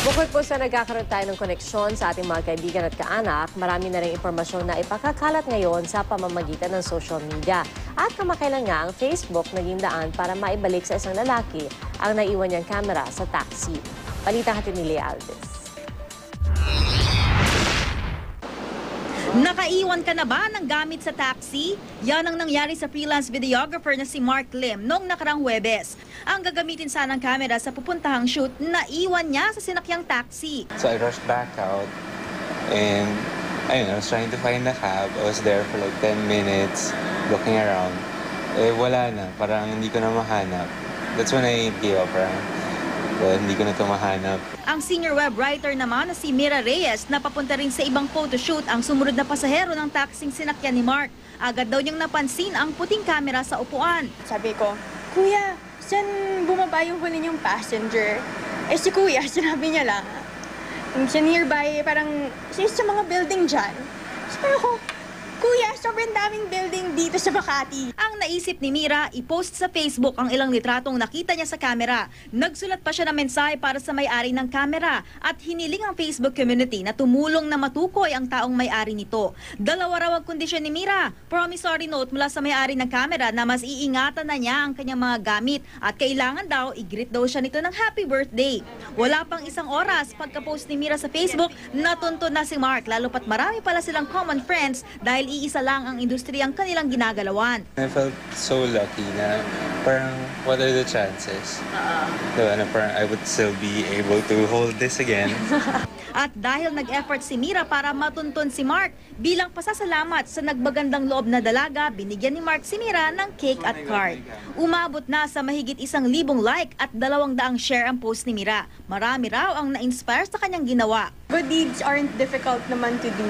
Bukod po sa nagkakaroon tayo ng koneksyon sa ating mga kaibigan at kaanak, marami na rin impormasyon na ipakakalat ngayon sa pamamagitan ng social media. At kamakailan nga ang Facebook naging daan para maibalik sa isang lalaki ang naiwan niyang kamera sa taxi. Balita natin ni Lea Alves. Nakaiwan ka na ba ng gamit sa taxi? Yan ang nangyari sa freelance videographer na si Mark Lim noong nakarang Huwebes. Ang gagamitin sanang camera sa pupuntahang shoot, naiwan niya sa sinakyang taxi. So I rushed back out and I was trying to find the cab. I was there for like 10 minutes looking around. Wala na. Parang hindi ko na mahanap. That's when I gave up. Hindi ko na ito mahanap. Ang senior web writer naman na si Mira Reyes na papunta rin sa ibang photoshoot ang sumunod na pasahero ng taxing sinakyan ni Mark. Agad daw niyang napansin ang puting camera sa upuan. Sabi ko, Kuya, saan bumaba yung huli niyong passenger? Si Kuya, sinabi niya lang, sa nearby, parang sa mga building dyan. Sabi ko, Kuya, sobrang daming building dito sa Makati. Ang naisip ni Mira, i-post sa Facebook ang ilang litratong nakita niya sa camera. Nagsulat pa siya ng mensahe para sa may-ari ng camera at hiniling ang Facebook community na tumulong na matukoy ang taong may-ari nito. Dalawa raw ang kondisyon ni Mira. Promissory note mula sa may-ari ng camera na mas iingatan na niya ang kanyang mga gamit at kailangan daw i-greet daw siya nito ng happy birthday. Wala pang isang oras pagka-post ni Mira sa Facebook, natuntun na si Mark lalo pat marami pala silang common friends dahil iisa lang ang industriyang kanilang ginagalawan. I felt so lucky na parang what are the chances? Diba, na parang I would still be able to hold this again. At dahil nag-effort si Mira para matuntun si Mark, bilang pasasalamat sa nagbagandang loob na dalaga, binigyan ni Mark si Mira ng cake at card. Umabot na sa mahigit 1,000 like at 200 share ang post ni Mira. Marami raw ang na-inspire sa kanyang ginawa. Good deeds aren't difficult naman to do.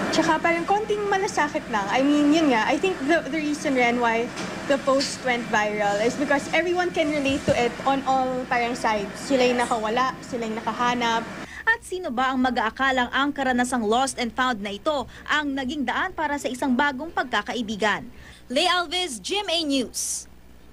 Tsaka parang konting malasakit lang. I mean, yun nga, I think the reason rin why the post went viral is because everyone can relate to it on all parang sides. Sila yung nakawala, sila yung nakahanap. At sino ba ang mag-aakalang ang karanasang lost and found na ito ang naging daan para sa isang bagong pagkakaibigan? Lea Alves, GMA News.